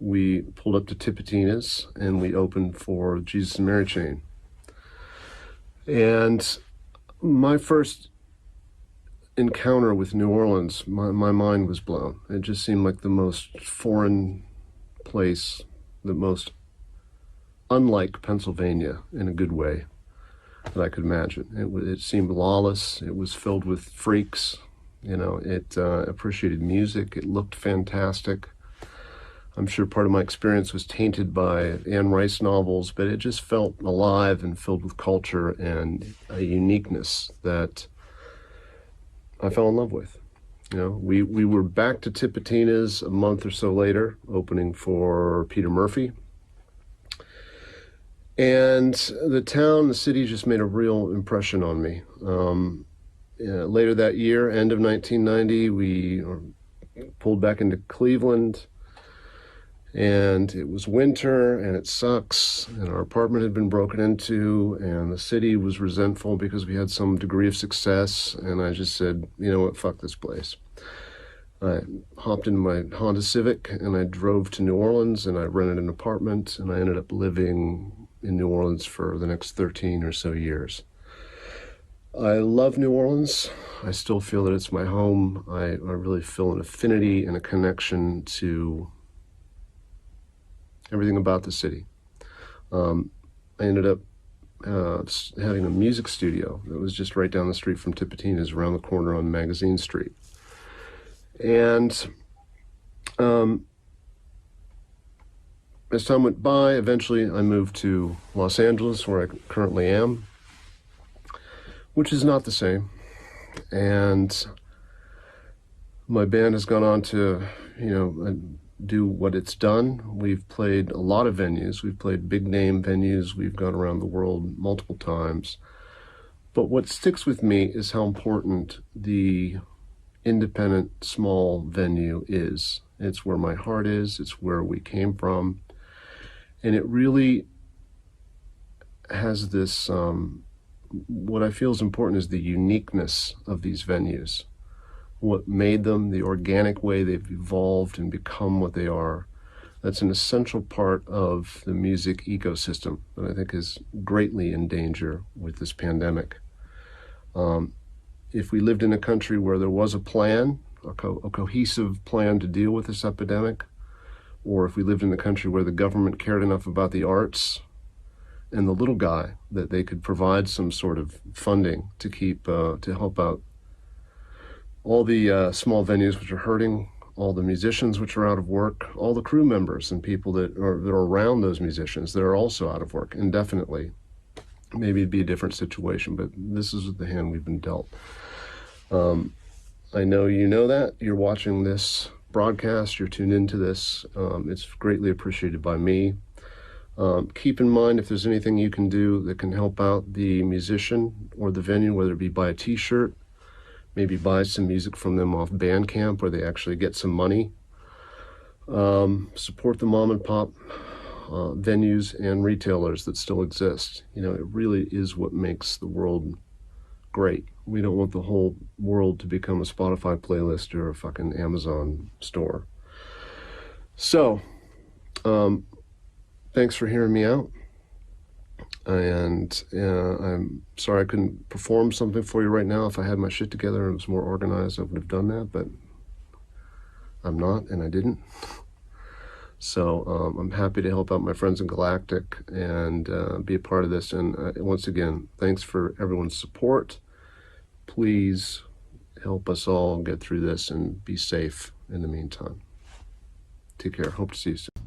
we pulled up to Tipitina's and we opened for Jesus and Mary Chain. And my first encounter with New Orleans, my mind was blown. It just seemed like the most foreign place, the most unlike Pennsylvania in a good way that I could imagine. It seemed lawless. It was filled with freaks. You know, it appreciated music. It looked fantastic. I'm sure part of my experience was tainted by Anne Rice novels, but it just felt alive and filled with culture and a uniqueness that I fell in love with. You know, we were back to Tipitina's a month or so later, opening for Peter Murphy. And the city just made a real impression on me. Later that year, end of 1990, we pulled back into Cleveland, and it was winter, and it sucks, and our apartment had been broken into, and the city was resentful because we had some degree of success, and I just said, you know what, fuck this place. I hopped into my Honda Civic, and I drove to New Orleans, and I rented an apartment, and I ended up living in New Orleans for the next 13 or so years. I love New Orleans. I still feel that it's my home. I really feel an affinity and a connection to everything about the city. I ended up having a music studio that was just right down the street from Tipitina's, around the corner on Magazine Street. And as time went by, eventually I moved to Los Angeles, where I currently am, which is not the same. And my band has gone on to, do what it's done. We've played a lot of venues. We've played big name venues. We've gone around the world multiple times. But what sticks with me is how important the independent small venue is. It's where my heart is. It's where we came from. And it really has this, what I feel is important is the uniqueness of these venues. What made them, the organic way they've evolved and become what they are. That's an essential part of the music ecosystem that I think is greatly in danger with this pandemic. If we lived in a country where there was a plan, a cohesive plan to deal with this epidemic, or if we lived in a country where the government cared enough about the arts and the little guy that they could provide some sort of funding to keep, to help out all the small venues which are hurting, all the musicians which are out of work, all the crew members and people that are around those musicians that are also out of work indefinitely. Maybe it'd be a different situation, but this is the hand we've been dealt. I know you know that. You're watching this broadcast, you're tuned into this. It's greatly appreciated by me. Keep in mind, if there's anything you can do that can help out the musician or the venue, whether it be buy a t-shirt, maybe buy some music from them off Bandcamp where they actually get some money. Support the mom and pop venues and retailers that still exist. You know, it really is what makes the world great. We don't want the whole world to become a Spotify playlist or a fucking Amazon store. So, thanks for hearing me out. And I'm sorry I couldn't perform something for you right now. If I had my shit together and was more organized, I would have done that, but I'm not, and I didn't. So I'm happy to help out my friends in Galactic and be a part of this. And once again, thanks for everyone's support. Please help us all get through this and be safe in the meantime. Take care. Hope to see you soon.